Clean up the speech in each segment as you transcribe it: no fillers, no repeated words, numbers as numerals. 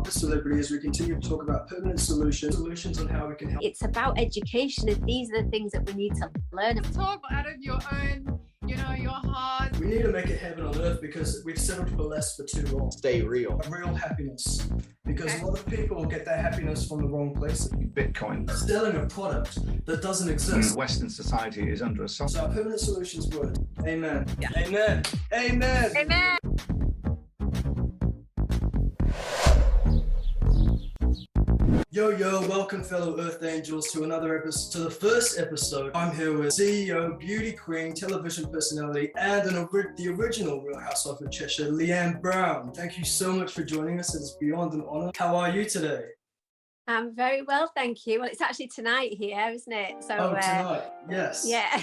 The Celebrity as we continue to talk about permanent solutions on how we can help. It's about education, and these are the things that we need to learn. Talk out of your own, your heart. We need to make it heaven on earth because we've settled for less for too long. Stay real. Real happiness. Because a lot of people get their happiness from the wrong places. Bitcoin. Selling a product that doesn't exist. Western society is under assault. So our permanent solutions word. Amen. Yeah. Amen. Amen. Amen. Yo, welcome fellow Earth Angels to another episode, to the first episode. I'm here with CEO, beauty queen, television personality, and the original Real Housewife of Cheshire, Leanne Brown. Thank you so much for joining us. It is beyond an honor. How are you today? I'm very well, thank you. Well, it's actually tonight here, isn't it? So, tonight, yes. Yeah.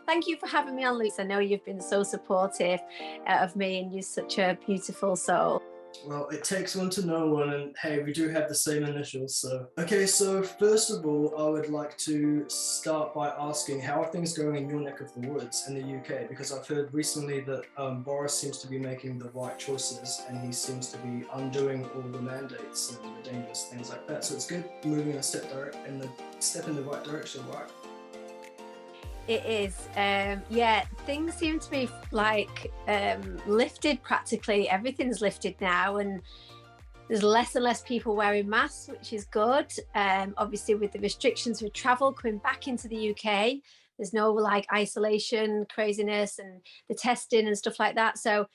Thank you for having me on, Luce. I know you've been so supportive of me, and you're such a beautiful soul. Well, it takes one to know one, and hey, we do have the same initials, so. Okay, so first of all, I would like to start by asking, how are things going in your neck of the woods in the UK? Because I've heard recently that Boris seems to be making the right choices, and he seems to be undoing all the mandates and the dangerous things like that. So it's good moving a step in the right direction, right? It is, yeah, things seem to be like lifted practically. Everything's lifted now, and there's less and less people wearing masks, which is good. Obviously with the restrictions with travel coming back into the UK, there's no like isolation craziness and the testing and stuff like that. So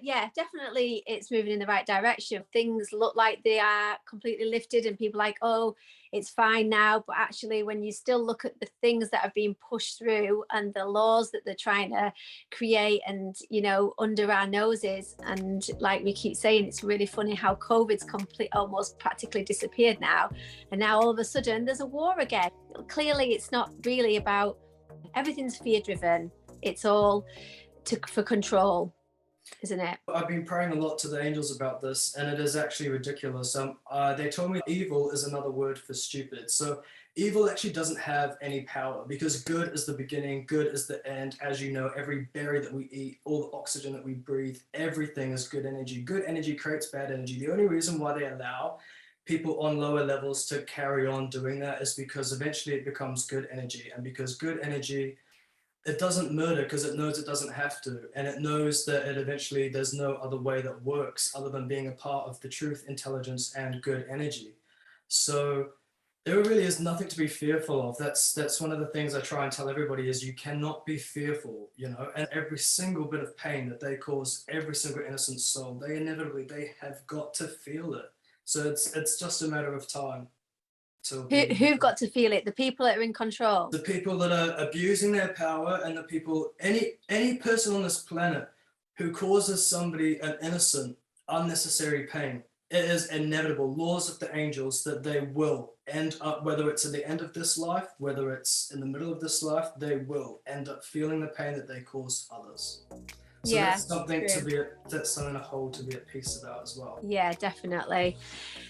yeah, definitely it's moving in the right direction. Things look like they are completely lifted and people are like, oh, it's fine now. But actually, when you still look at the things that are being pushed through and the laws that they're trying to create and, under our noses, and like we keep saying, it's really funny how COVID's almost practically disappeared now. And now all of a sudden there's a war again. Clearly, it's not really about, everything's fear driven. It's all for control, isn't it? I've been praying a lot to the angels about this, and it is actually ridiculous. They told me evil is another word for stupid. So evil actually doesn't have any power, because good is the beginning, good is the end. As you know, every berry that we eat, all the oxygen that we breathe, everything is good energy. Good energy creates bad energy. The only reason why they allow people on lower levels to carry on doing that is because eventually it becomes good energy. And because good energy, it doesn't murder because it knows it doesn't have to, and it knows that there's no other way that works other than being a part of the truth, intelligence, and good energy. So there really is nothing to be fearful of. That's one of the things I try and tell everybody is you cannot be fearful, and every single bit of pain that they cause every single innocent soul, they have got to feel it. So it's just a matter of time. Who've got to feel it? The people that are in control. The people that are abusing their power, and the people, any person on this planet who causes somebody an innocent, unnecessary pain. It is inevitable, laws of the angels, that they will end up, whether it's at the end of this life, whether it's in the middle of this life, they will end up feeling the pain that they cause others. So yeah, that's something that's something to hold, to be at peace about as well. Yeah, definitely.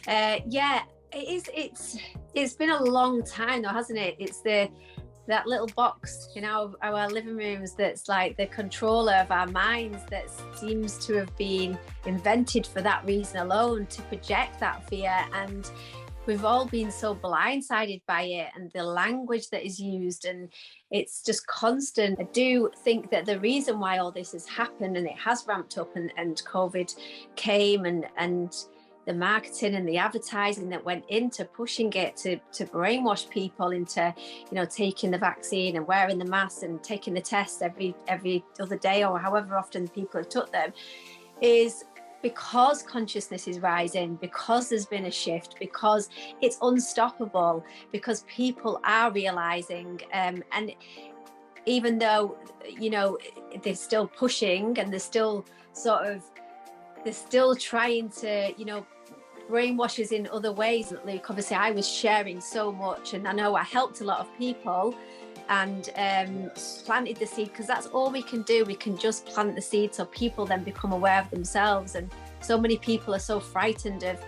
Yeah. It's been a long time though, hasn't it? It's that little box in our living rooms that's like the controller of our minds, that seems to have been invented for that reason alone, to project that fear. And we've all been so blindsided by it, and the language that is used, and it's just constant. I do think that the reason why all this has happened, and it has ramped up, and COVID came, and the marketing and the advertising that went into pushing it to brainwash people into, taking the vaccine and wearing the mask and taking the test every other day or however often people have took them, is because consciousness is rising, because there's been a shift, because it's unstoppable, because people are realizing, and even though, they're still pushing and they're still trying to, brainwash us in other ways. Luke, obviously I was sharing so much, and I know I helped a lot of people, and planted the seed, because that's all we can do. We can just plant the seed so people then become aware of themselves. And so many people are so frightened of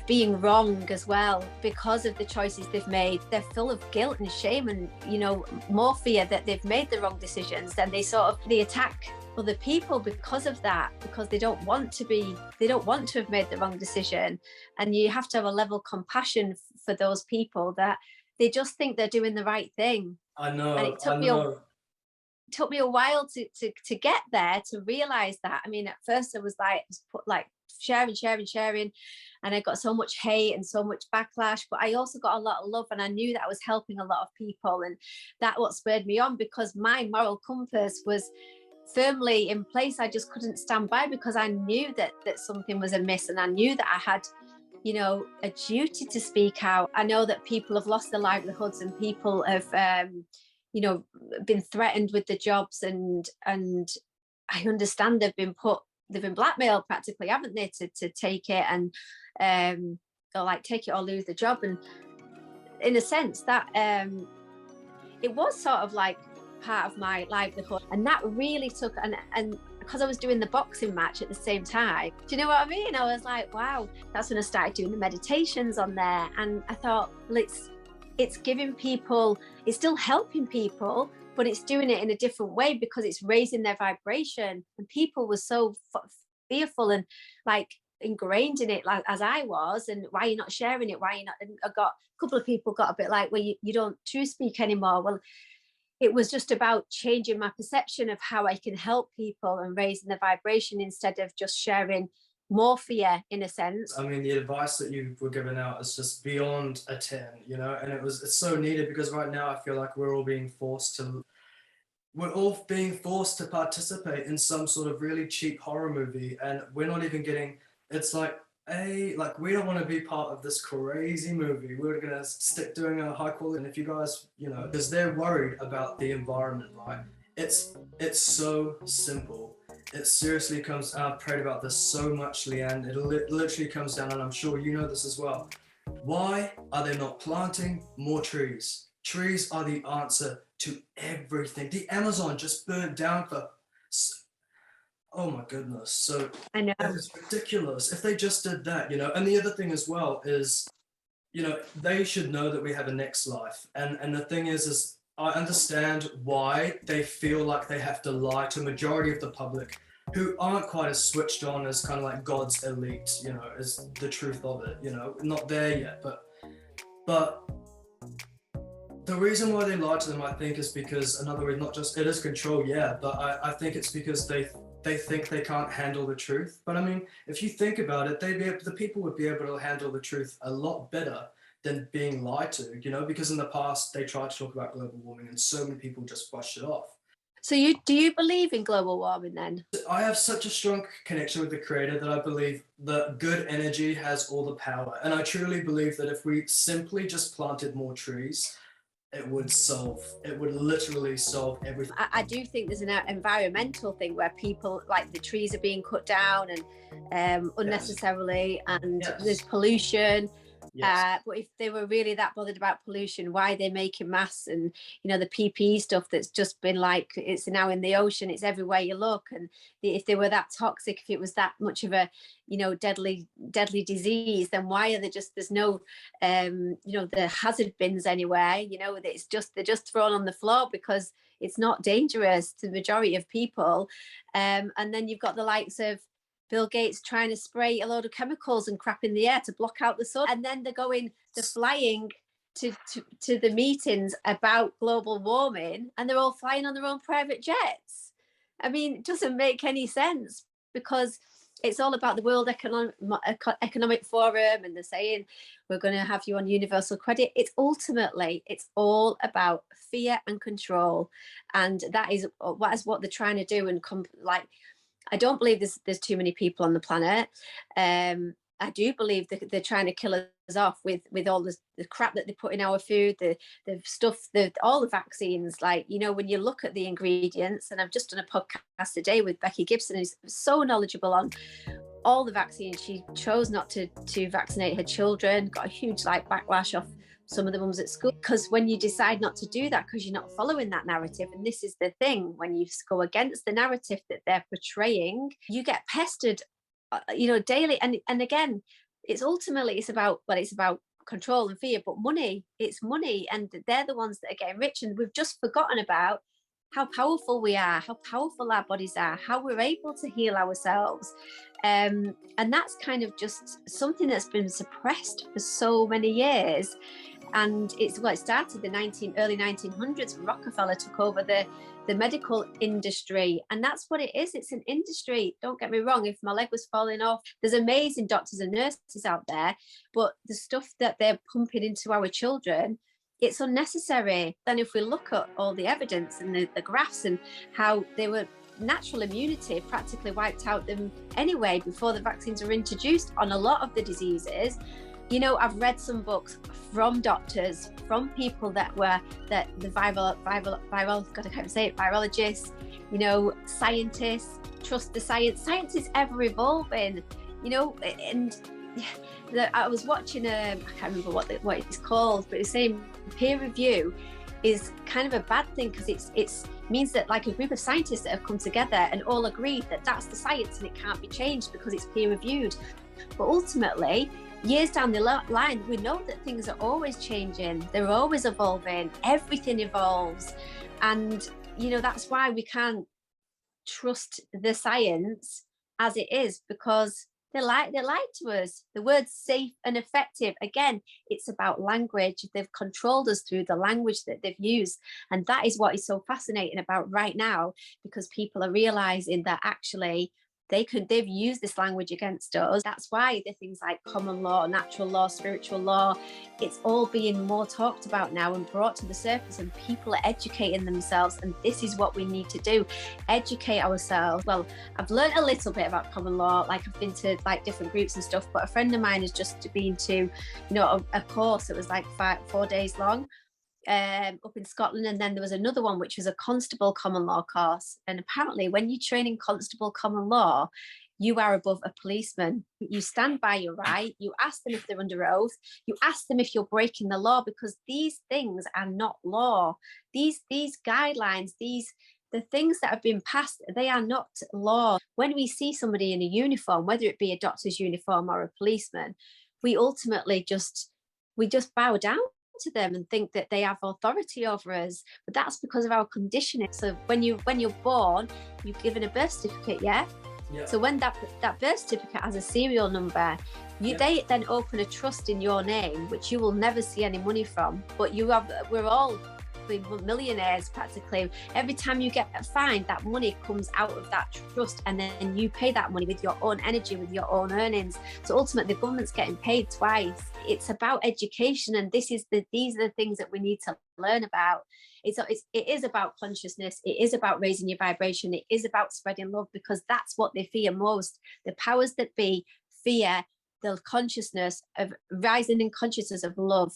being wrong as well, because of the choices they've made. They're full of guilt and shame, and more fear that they've made the wrong decisions. Then they attack other people because of that, because they don't want to have made the wrong decision. And you have to have a level of compassion for those people that they just think they're doing the right thing. I know. And it took me a while to get there, to realize that. I mean, at first I was like sharing, and I got so much hate and so much backlash, but I also got a lot of love, and I knew that I was helping a lot of people, and that what spurred me on, because my moral compass was firmly in place. I just couldn't stand by, because I knew that something was amiss, and I knew that I had, you know, a duty to speak out. I know that people have lost their livelihoods, and people have you know, been threatened with the jobs, and I understand they've been blackmailed practically, haven't they, to take it, and or like take it or lose the job. And in a sense that it was sort of like part of my livelihood, and that really took, and because I was doing the boxing match at the same time, do you know what I mean? I was like, wow. That's when I started doing the meditations on there, and I thought, well, it's giving people, it's still helping people, but it's doing it in a different way, because it's raising their vibration. And people were so fearful and like ingrained in it, like as I was. And why are you not sharing it? Why are you not? And I got a couple of people got a bit like, well, you don't true speak anymore. Well, it was just about changing my perception of how I can help people and raising the vibration, instead of just sharing more fear, in a sense. I mean, the advice that you were giving out is just beyond a 10, you know, and it's so needed, because right now I feel like we're all being forced to participate in some sort of really cheap horror movie, and we're not even getting, it's like, we don't want to be part of this crazy movie. We're gonna stick doing a high quality. And if you guys, you know, because they're worried about the environment, right? It's so simple. It seriously comes, I've prayed about this so much, Leanne. It literally comes down, and I'm sure you know this as well. Why are they not planting more trees? Trees are the answer to everything. The Amazon just burnt down for, oh my goodness. So I know. it's ridiculous. If they just did that, you know. And the other thing as well is, you know, they should know that we have a next life. And the thing is I understand why they feel like they have to lie to a majority of the public who aren't quite as switched on as kind of like God's elite, you know, is the truth of it, you know, not there yet. But the reason why they lie to them, I think, is because, another way, not just, it is control, yeah, but I think it's because they think they can't handle the truth. But I mean, if you think about it, the people would be able to handle the truth a lot better than being lied to, you know, because in the past they tried to talk about global warming and so many people just brushed it off. So do you believe in global warming then? I have such a strong connection with the creator that I believe that good energy has all the power. And I truly believe that if we simply just planted more trees, it would literally solve everything. I do think there's an environmental thing where people, like, the trees are being cut down and unnecessarily, and there's pollution. Yes. But if they were really that bothered about pollution, why are they making masks and, you know, the PPE stuff that's just been like, it's now in the ocean, it's everywhere you look. And if they were that toxic, if it was that much of a, you know, deadly disease, then why are they just, there's no, you know, the hazard bins anywhere, you know, they're just thrown on the floor because it's not dangerous to the majority of people. And then you've got the likes of Bill Gates trying to spray a load of chemicals and crap in the air to block out the sun. And then they're flying to the meetings about global warming, and they're all flying on their own private jets. I mean, it doesn't make any sense, because it's all about the World Economic Forum, and they're saying we're going to have you on universal credit. It's all about fear and control. And that is what they're trying to do. And I don't believe there's too many people on the planet. I do believe that they're trying to kill us off with all the crap that they put in our food, the stuff, all the vaccines. Like, you know, when you look at the ingredients, and I've just done a podcast today with Becky Gibson, who's so knowledgeable on all the vaccines. She chose not to vaccinate her children, got a huge backlash off some of the mums at school, because when you decide not to do that because you're not following that narrative, and this is the thing, when you go against the narrative that they're portraying, you get pestered, you know, daily. And again, it's about control and fear, but money, it's money, and they're the ones that are getting rich. And we've just forgotten about how powerful we are, how powerful our bodies are, how we're able to heal ourselves. And that's kind of just something that's been suppressed for so many years. And it started the early 1900s when Rockefeller took over the medical industry. And that's what it is. It's an industry. Don't get me wrong. If my leg was falling off, there's amazing doctors and nurses out there. But the stuff that they're pumping into our children, it's unnecessary. Then if we look at all the evidence and the graphs and how they were natural immunity practically wiped out them anyway before the vaccines were introduced on a lot of the diseases. You know, I've read some books from doctors, from people that were the virologists, you know, scientists, trust the science. Science is ever evolving, you know, and I was watching I can't remember what it's called, but it's saying peer review is kind of a bad thing because it's means that like a group of scientists that have come together and all agreed that that's the science and it can't be changed because it's peer reviewed. But ultimately, years down the line, we know that things are always changing. They're always evolving. Everything evolves. And, you know, that's why we can't trust the science as it is, because they lied to us. The word safe and effective, again, it's about language. They've controlled us through the language that they've used. And that is what is so fascinating about right now, because people are realizing that actually they've used this language against us. That's why the things like common law, natural law, spiritual law, it's all being more talked about now and brought to the surface, and people are educating themselves. And this is what we need to do, educate ourselves. Well, I've learned a little bit about common law, like I've been to like different groups and stuff, but a friend of mine has just been to, you know, a course that was like 4 days long, up in Scotland. And then there was another one which was a constable common law course, and apparently when you train in constable common law, you are above a policeman. You stand by your right, you ask them if they're under oath, you ask them if you're breaking the law, because these things are not law. These guidelines, the things that have been passed, they are not law. When we see somebody in a uniform, whether it be a doctor's uniform or a policeman, we ultimately just bow down to them and think that they have authority over us. But that's because of our conditioning. So when you're born, you're given a birth certificate, yeah? So when that birth certificate has a serial number, they then open a trust in your name, which you will never see any money from. But we're all millionaires practically. Every time you get fined, that money comes out of that trust, and then you pay that money with your own energy, with your own earnings. So ultimately the government's getting paid twice. It's about education, and these are the things that we need to learn about. It is about consciousness. It is about raising your vibration. It is about spreading love, because that's what they fear most. The powers that be fear the consciousness of rising in consciousness of love.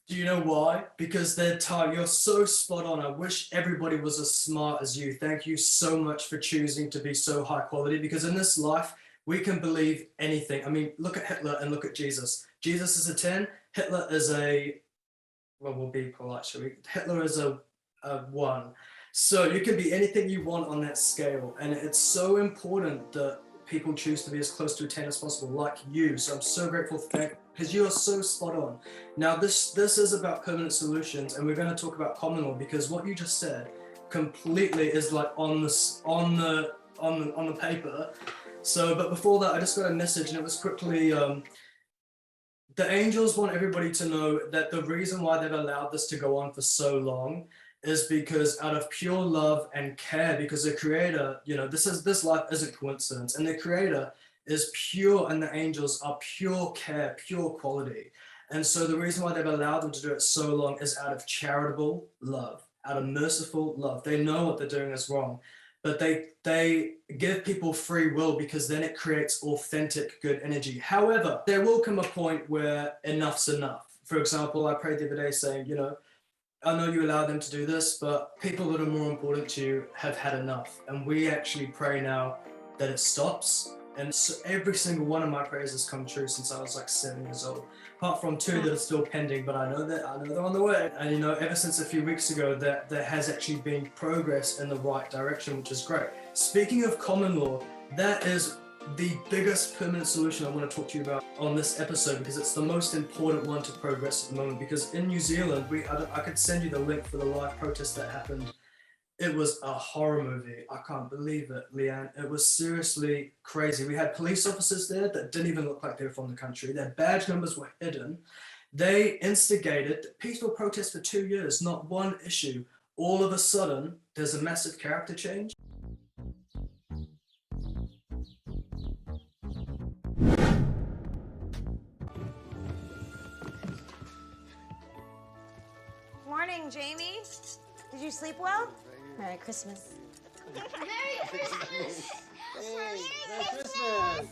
Do you know why? Because they're tired. You're so spot on. I wish everybody was as smart as you. Thank you so much for choosing to be so high quality, because in this life, we can believe anything. I mean, look at Hitler and look at Jesus. Jesus is a 10. Hitler is we'll be polite, shall we? Hitler is a 1. So you can be anything you want on that scale. And it's so important that people choose to be as close to a 10 as possible, like you. So I'm so grateful for that, because you are so spot on. Now this is about permanent solutions, and we're going to talk about common law, because what you just said completely is like on the paper. So, but before that, I just got a message, and it was quickly, the angels want everybody to know that the reason why they've allowed this to go on for so long is because out of pure love and care, because the creator, you know, this life isn't coincidence, and the creator is pure, and the angels are pure care, pure quality. And so the reason why they've allowed them to do it so long is out of charitable love, out of merciful love. They know what they're doing is wrong, but they give people free will, because then it creates authentic good energy. However, there will come a point where enough's enough. For example, I prayed the other day saying, you know, I know you allow them to do this, but people that are more important to you have had enough. And we actually pray now that it stops. And so every single one of my prayers has come true since I was like 7 years old, apart from 2 that are still pending, but I know they're on the way. And you know, ever since a few weeks ago, that there has actually been progress in the right direction, which is great. Speaking of common law, that is the biggest permanent solution I want to talk to you about on this episode, because it's the most important one to progress at the moment. Because in New Zealand, I could send you the link for the live protest that happened It was a horror movie. I can't believe it, Leanne. It was seriously crazy. We had police officers there that didn't even look like they were from the country. Their badge numbers were hidden. They instigated peaceful protests for 2 years, not one issue. All of a sudden, there's a massive character change. Morning, Jamie. Did you sleep well? Merry Christmas. Merry Christmas! Hey, Merry Christmas!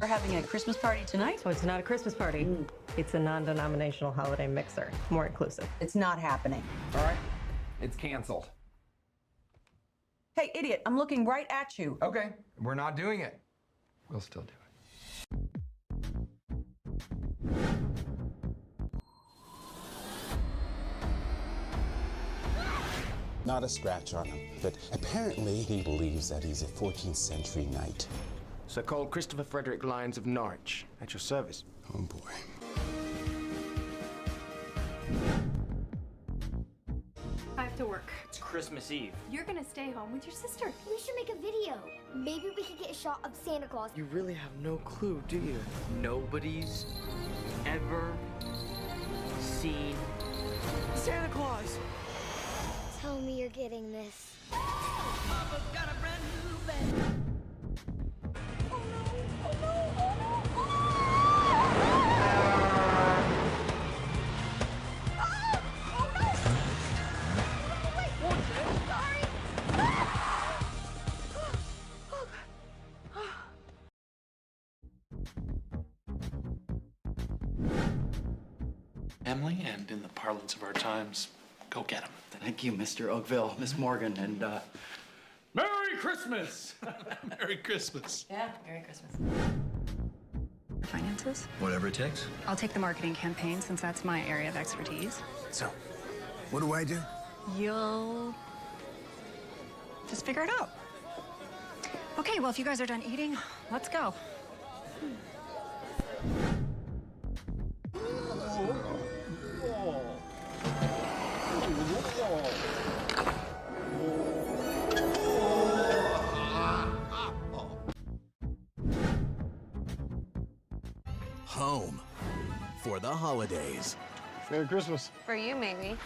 We're having a Christmas party tonight. So it's not a Christmas party. It's a non-denominational holiday mixer. More inclusive. It's not happening. All right, it's canceled. Hey, idiot, I'm looking right at you. Okay, we're not doing it. We'll still do it. Not a scratch on him, but apparently he believes that he's a 14th century knight. Sir Cole Christopher Frederick Lyons of Norwich, at your service. Oh boy. I have to work. It's Christmas Eve. You're gonna stay home with your sister. We should make a video. Maybe we could get a shot of Santa Claus. You really have no clue, do you? Nobody's ever seen Santa Claus. Tell me you're getting this. Family, and in the parlance of our times, go get them. Thank you, Mr. Oakville, Miss Morgan, and Merry Christmas! Merry Christmas. Yeah, Merry Christmas. Finances? Whatever it takes. I'll take the marketing campaign since that's my area of expertise. So, what do I do? You'll just figure it out. Okay, well, if you guys are done eating, let's go. Home for the holidays. Merry Christmas. For you, maybe.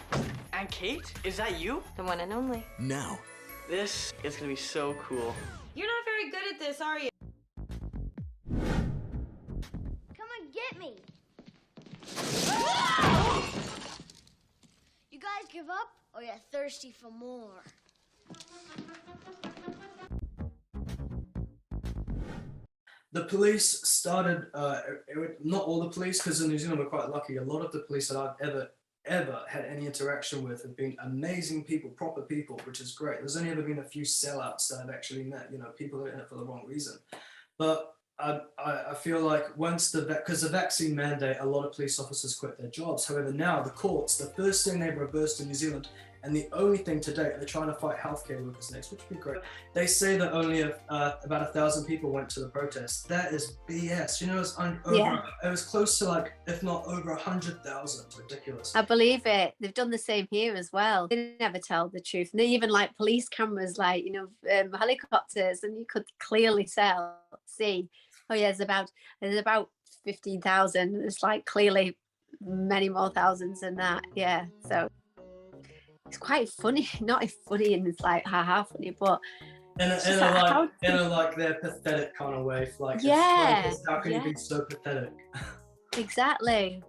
And Kate, is that you? The one and only. Now, This is gonna be so cool. You're not very good at this, are you? Come and get me. You guys give up, or you're thirsty for more? The police started, not all the police, because in New Zealand we're quite lucky. A lot of the police that I've ever had any interaction with have been amazing people, proper people, which is great. There's only ever been a few sellouts that I've actually met, you know, people that are in it for the wrong reason. But I feel like once because the vaccine mandate, a lot of police officers quit their jobs. However, now the courts, the first thing they've reversed in New Zealand, and the only thing to date, they're trying to fight healthcare workers next, which would be great. They say that only about 1,000 people went to the protest. That is BS. You know, it was close to, like, if not over 100,000. Ridiculous. I believe it. They've done the same here as well. They never tell the truth. And they even like police cameras, like, you know, helicopters, and you could clearly see, oh yeah, there's about 15,000. It's like clearly many more thousands than that. Yeah, so it's quite funny. Not funny and it's like haha funny, but in a like their pathetic kind of way. Like, yeah, how can you be so pathetic? Exactly.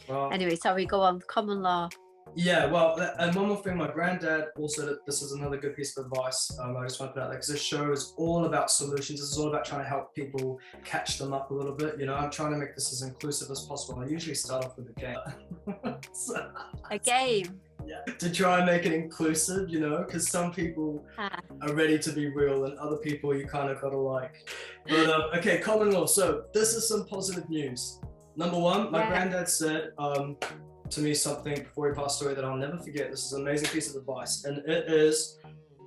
Well, Anyway, sorry, go on. Common law. yeah, well, and one more thing, my granddad also, this is another good piece of advice. I just want to put out there because this show is all about solutions. This is all about trying to help people catch them up a little bit. You know, I'm trying to make this as inclusive as possible. I usually start off with a game. A game. Yeah, to try and make it inclusive, you know, because some people are ready to be real and other people you kind of gotta like. But okay, common law. So this is some positive news. Number one, my granddad said to me something before he passed away that I'll never forget. This is an amazing piece of advice, and it is: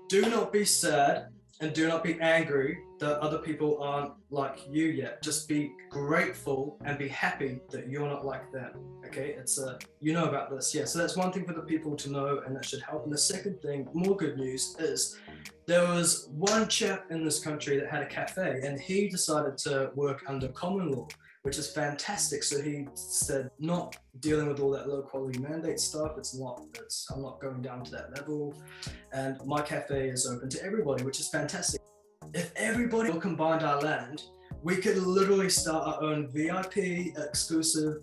do not be sad, and do not be angry that other people aren't like you yet. Just be grateful and be happy that you're not like them. Okay, it's you know about this, yeah. So that's one thing for the people to know, and that should help. And the second thing, more good news, is there was one chap in this country that had a cafe, and he decided to work under common law, which is fantastic. So he said, not dealing with all that low quality mandate stuff. I'm not going down to that level. And my cafe is open to everybody, which is fantastic. If everybody combined our land, we could literally start our own VIP exclusive,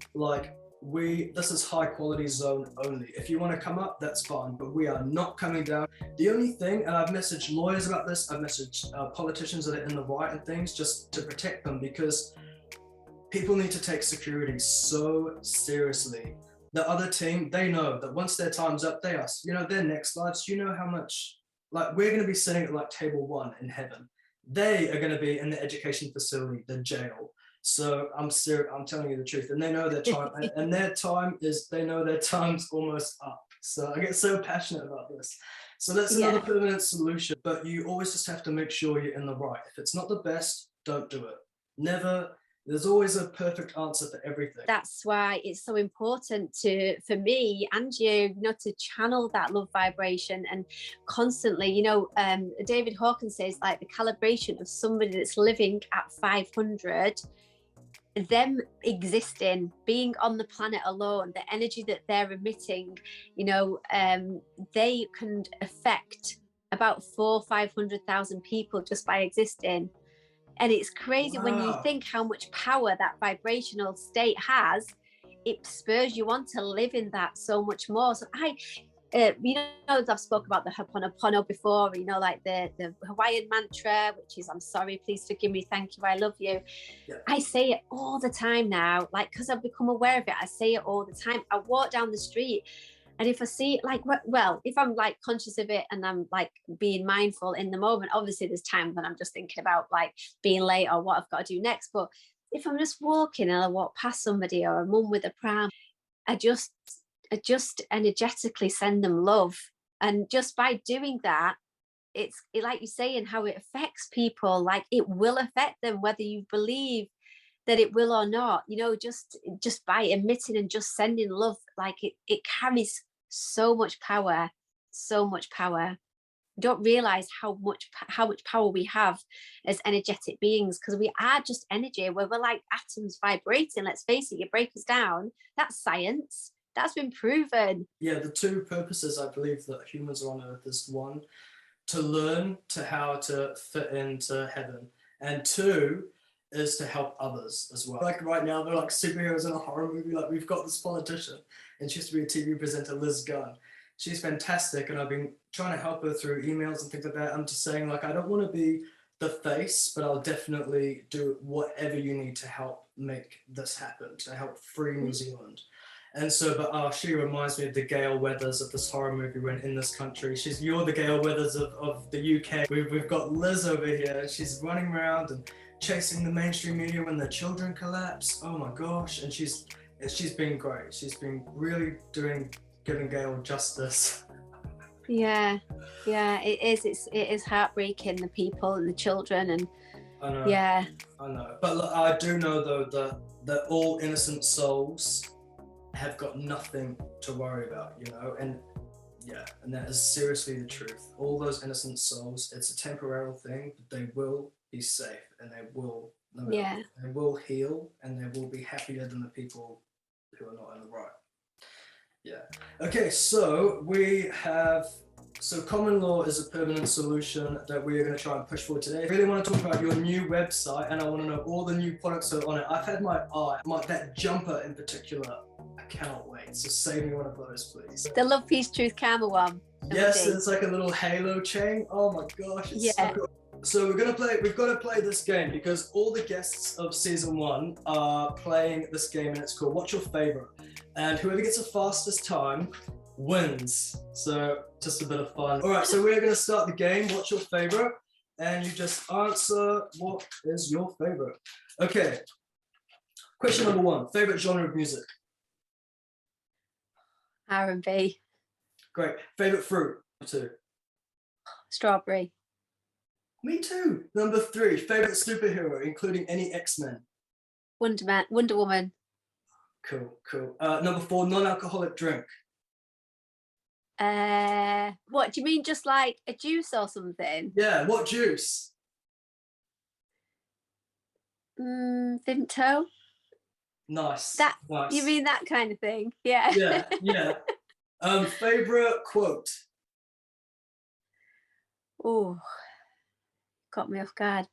this is high quality zone only. If you want to come up, that's fine, but we are not coming down. The only thing, and I've messaged lawyers about this, I've messaged politicians that are in the right and things, just to protect them, because people need to take security so seriously. The other team, they know that once their time's up, they are, their next lives, how much, we're going to be sitting at table 1 in heaven. They are going to be in the education facility, the jail. So I'm telling you the truth. And they know their time, and they know their time's almost up. So I get so passionate about this. So that's another permanent solution, but you always just have to make sure you're in the right. If it's not the best, don't do it. Never. There's always a perfect answer for everything. That's why it's so important for me and you, to channel that love vibration and constantly, David Hawkins says the calibration of somebody that's living at 500, them existing, being on the planet alone, the energy that they're emitting, they can affect about 400,000-500,000 people just by existing. And it's crazy when you think how much power that vibrational state has. It spurs you on to live in that so much more. So I've spoke about the Ho'oponopono before, the Hawaiian mantra, which is, I'm sorry, please forgive me, thank you, I love you. Yeah. I say it all the time now, because I've become aware of it. I say it all the time. I walk down the street, and if I see if I'm conscious of it and I'm being mindful in the moment, obviously there's times when I'm just thinking about being late or what I've got to do next. But if I'm just walking and I walk past somebody or a mum with a pram, I just energetically send them love. And just by doing that, it's like you're saying, how it affects people, it will affect them, whether you believe that it will or not, just by emitting and just sending love, it carries so much power. Don't realize how much power we have as energetic beings, because we are just energy. We're like atoms vibrating. Let's face it, you break us down, that's science. That's been proven. Yeah, the two purposes I believe that humans are on Earth is, 1, to learn how to fit into heaven, and 2 is to help others as well. Right now, they're superheroes in a horror movie. We've got this politician, and she used to be a TV presenter, Liz Gunn. She's fantastic, and I've been trying to help her through emails and things like that. I'm just saying, I don't want to be the face, but I'll definitely do whatever you need to help make this happen, to help free New Zealand. And so, but she reminds me of the Gale Weathers of this horror movie when in this country. You're the Gale Weathers of the UK. We've got Liz over here. She's running around and chasing the mainstream media when their children collapse. Oh my gosh. And she's been great. She's been really giving Gale justice. Yeah, it is heartbreaking, the people and the children, and I know. Yeah, I know. But look, I do know though that all innocent souls have got nothing to worry about, and that is seriously the truth. All those innocent souls, it's a temporary thing, but they will be safe, and they will heal, and they will be happier than the people who are not in the right. Yeah. Okay, so common law is a permanent solution that we are going to try and push forward today. I really want to talk about your new website, and I want to know all the new products that are on it. I've had my eye, that jumper in particular, I cannot wait. So save me one of those, please. The Love, Peace, Truth, Karma one. Yes, it's like a little halo chain. Oh my gosh, it's so cool. So we've got to play this game because all the guests of season 1 are playing this game, and it's called What's Your Favorite? And whoever gets the fastest time wins. So just a bit of fun. All right, so we're going to start the game. What's your favorite? And you just answer what is your favorite. Okay. Question number 1, favorite genre of music? R&B. Great. Favorite fruit? 2. Strawberry. Me too. Number 3, favorite superhero, including any X-Men. Wonder Woman. Cool, cool. Number 4, non-alcoholic drink. What do you mean? Just like a juice or something? Yeah, what juice? Vimto. Nice. That nice. You mean that kind of thing? Yeah. Yeah, yeah. Favorite quote. Oh, got me off guard.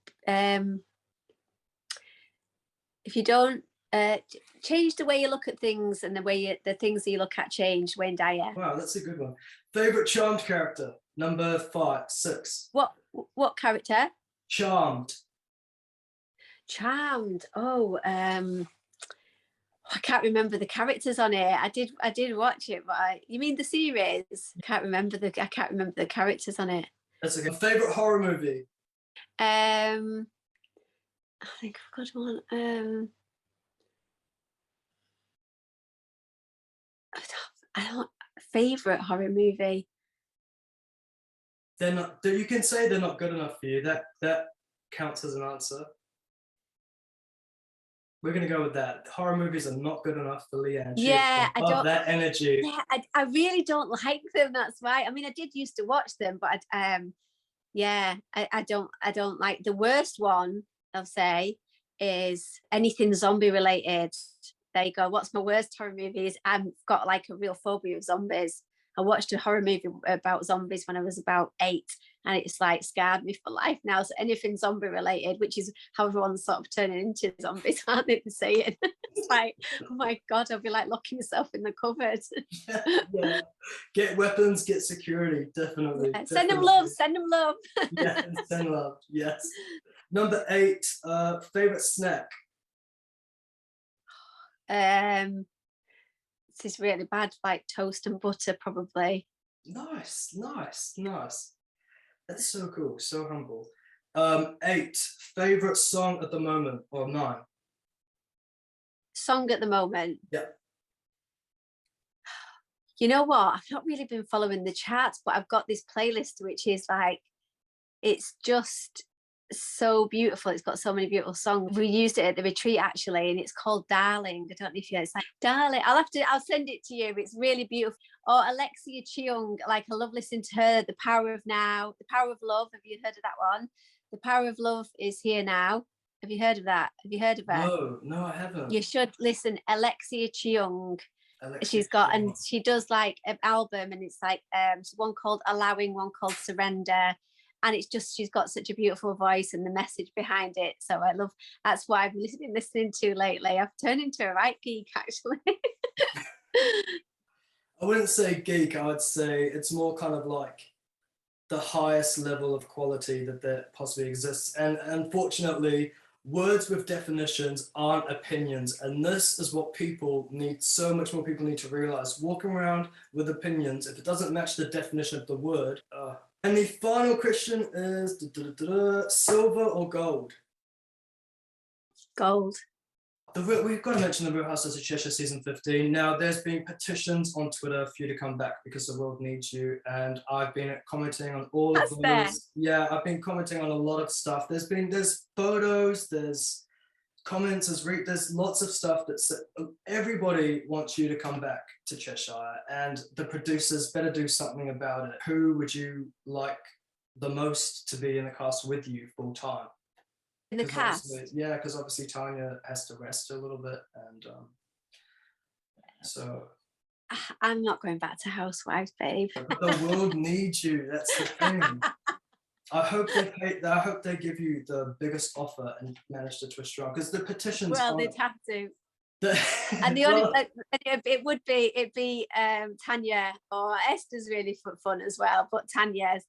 If you don't change the way you look at things and the things that you look at change, Wayne Dyer. Wow, that's a good one. Favorite charmed character. Number 6. What character? Charmed. Oh, I can't remember the characters on it. I did watch it, but you mean the series? I can't remember the characters on it. That's okay. Favorite horror movie. I think I've got one. I don't favorite horror movie. They're not. You can say they're not good enough for you. That counts as an answer. We're gonna go with that. Horror movies are not good enough for Leanne. Yeah, I don't. That energy. Yeah, I really don't like them. That's why. I mean, I did used to watch them, but I don't like. The worst one I'll say is anything zombie related. There you go. What's my worst horror movies? I've got like a real phobia of zombies. I watched a horror movie about zombies when I was about 8, and it's like scarred me for life now. So anything zombie related, which is how everyone's sort of turning into zombies, aren't they? Saying it's like, oh my God, I'll be like locking myself in the cupboard. Yeah. Get weapons, get security, definitely. Yeah. Send them love, send them love. Yeah, send love, yes. Number 8, favorite snack. This is really bad, like toast and butter, probably. Nice. That's so cool, so humble. 8, favorite song at the moment, or 9? Song at the moment. Yeah. You know what? I've not really been following the charts, but I've got this playlist which is like, it's just so beautiful. It's got so many beautiful songs. We used it at the retreat actually, and it's called Darling. I don't know if you know. It's like Darling. I'll send it to you. It's really beautiful. Or Alexia Cheung, like I love listening to her. The Power of Now, The Power of Love. Have you heard of that one? The Power of Love is Here Now. Have you heard of that? Have you heard of her? No, I haven't. You should listen. Alexia Cheung. She's got, and she does like an album, and it's like one called Allowing, one called Surrender. And it's just, she's got such a beautiful voice and the message behind it. So I love, that's what I've been listening to lately. I've turned into a right geek, actually. I wouldn't say geek, I would say it's more kind of like the highest level of quality that there possibly exists. And unfortunately, words with definitions aren't opinions. And this is what people need, so much more people need to realize. Walking around with opinions, if it doesn't match the definition of the word, and the final question is silver or gold? Gold. We've got to mention the Real Housewives of Cheshire season 15. Now, there's been petitions on Twitter for you to come back because the world needs you, and I've been commenting on all of those. Fair. Yeah, I've been commenting on a lot of stuff. There's photos, there's comments, there's lots of stuff everybody wants you to come back to Cheshire, and the producers better do something about it. Who would you like the most to be in the cast with you full time? In the cast? Yeah, because obviously Tanya has to rest a little bit, and so I'm not going back to Housewives, babe. But the world needs you. That's the thing. I hope they give you the biggest offer and manage to twist around, because the petitions. Well, they'd have to. And the only it'd be Tanya, or Esther's really fun as well, but Tanya's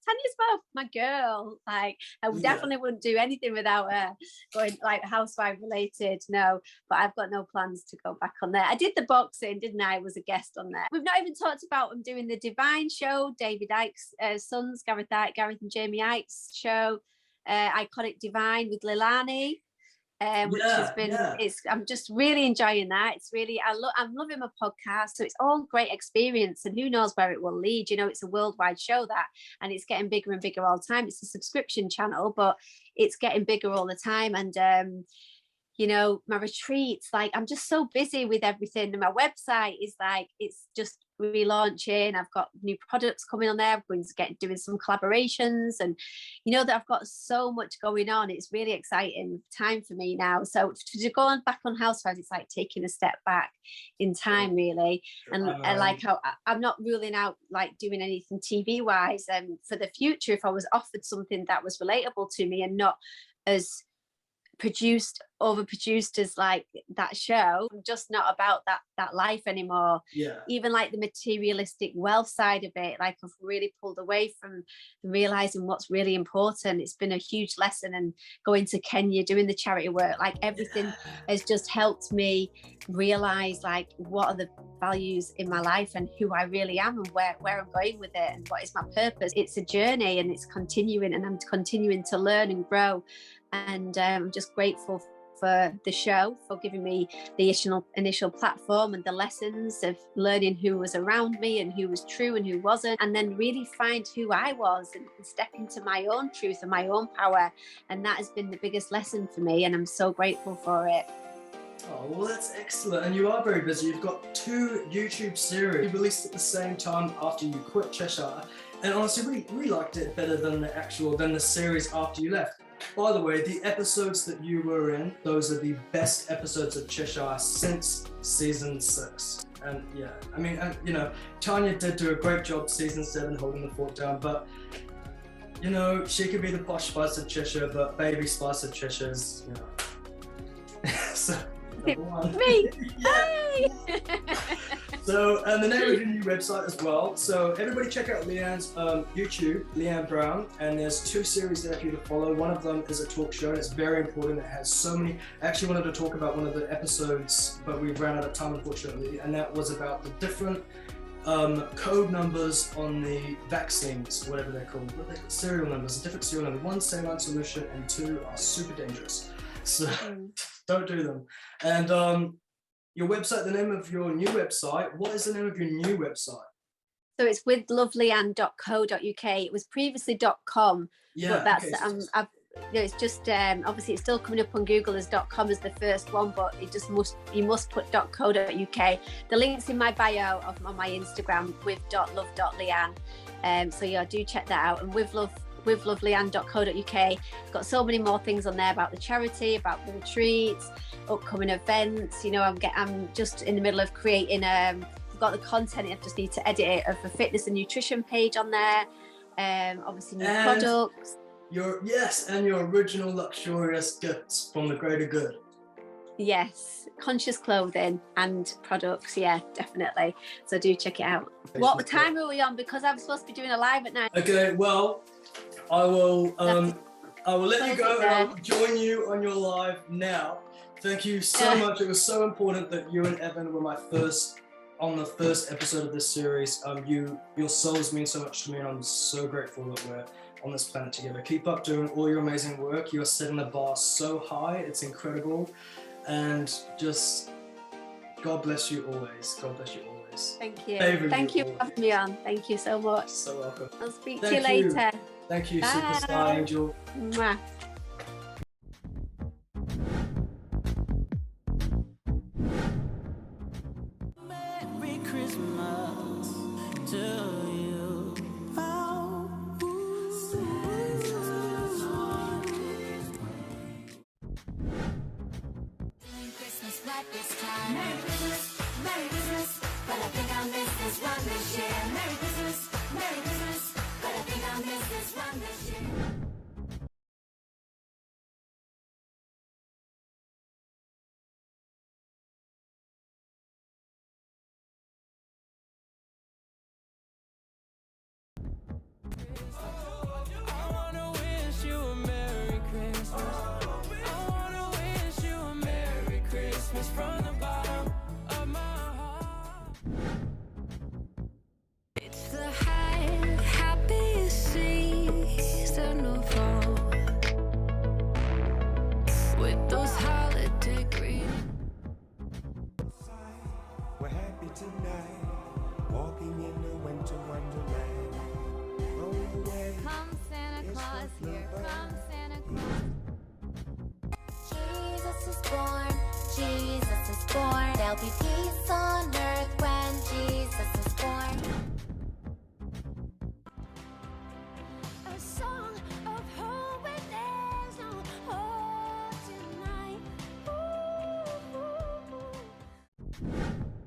my girl. Like I definitely wouldn't do anything without her going like housewife related. No, but I've got no plans to go back on there. I did the boxing, didn't I? Was a guest on there. We've not even talked about them doing the Divine show, David Icke's sons, Gareth and Jamie Icke's show, Iconic Divine with Leilani. which has been, I'm just really enjoying that. It's really, I'm loving my podcast. So it's all great experience, and who knows where it will lead. You know, it's a worldwide show and it's getting bigger and bigger all the time. It's a subscription channel, but it's getting bigger all the time. And, you know, my retreats, like I'm just so busy with everything. And my website is like, it's just relaunching. I've got new products coming on there. I'm going to doing some collaborations, and you know that I've got so much going on. It's really exciting time for me now. So to go on back on Housewives, it's like taking a step back in time, really. And like how I'm not ruling out like doing anything TV wise. And for the future, if I was offered something that was relatable to me and not as overproduced as like that show, I'm just not about that life anymore. Even like the materialistic wealth side of it, like I've really pulled away from realizing what's really important. It's been a huge lesson, and going to Kenya, doing the charity work, like everything has just helped me realize like what are the values in my life and who I really am, and where I'm going with it, and what is my purpose. It's a journey, and it's continuing, and I'm continuing to learn and grow. And I'm just grateful for the show, for giving me the initial platform and the lessons of learning who was around me and who was true and who wasn't, and then really find who I was and step into my own truth and my own power. And that has been the biggest lesson for me, and I'm so grateful for it. Oh, well, that's excellent. And you are very busy. You've got 2 YouTube series you released at the same time after you quit Cheshire. And honestly, we liked it better than the series after you left. By the way, the episodes that you were in, those are the best episodes of Cheshire since season 6. And yeah, I mean, you know, Tanya did do a great job season 7 holding the fort down, but you know, she could be the posh Spice of Cheshire, but baby Spice of Cheshire is, you know. So, number 1. Me! Hey! So, and the name of your new website as well. So everybody check out Leanne's YouTube, Leanne Brown, and there's 2 series there for you to follow. One of them is a talk show, and it's very important. It has so many. I actually wanted to talk about one of the episodes, but we ran out of time, unfortunately, and that was about the different code numbers on the vaccines, whatever they're called. What are they called? Serial numbers, a different serial number. 1 saline solution, and 2 are super dangerous. So don't do them. And your website, the name of your new website, what is the name of your new website? So it's withloveleanne.co.uk. It was previously .com, but that's you know, it's just obviously it's still coming up on Google as .com as the first one, but you must put .co.uk. The link's in my bio on my Instagram with .love.leanne. So yeah, do check that out. And withloveleanne.co.uk. I've got so many more things on there about the charity, about the retreats, upcoming events. You know, I'm just in the middle of creating I've got the content, I just need to edit it, of a fitness and nutrition page on there. Obviously new products. Your original luxurious gifts from the greater good. Yes, conscious clothing and products, yeah, definitely. So do check it out. What time are we on? Because I'm supposed to be doing a live at 9. Okay, well, I will let you go, and I'll join you on your live now. Thank you so much. It was so important that you and Evan were on the first episode of this series. Your souls mean so much to me, and I'm so grateful that we're on this planet together. Keep up doing all your amazing work. You are setting the bar so high. It's incredible. And just God bless you always. God bless you always. Thank you. Thank you for having me on. Thank you so much. So welcome. I'll speak to you later. Thank you, Bye. Superstar Angel. Mwah. Merry Christmas to you. Christmas right this time. Merry Christmas, but I think I'll miss this one this year. Merry Christmas, but I think I'll miss this one this year. I wanna wish you a Merry Christmas. I wanna wish you a Merry Christmas from the bottom of my heart. It's the There'll be peace on earth when Jesus is born. A song of hope when there's no hope tonight. Ooh, ooh, ooh.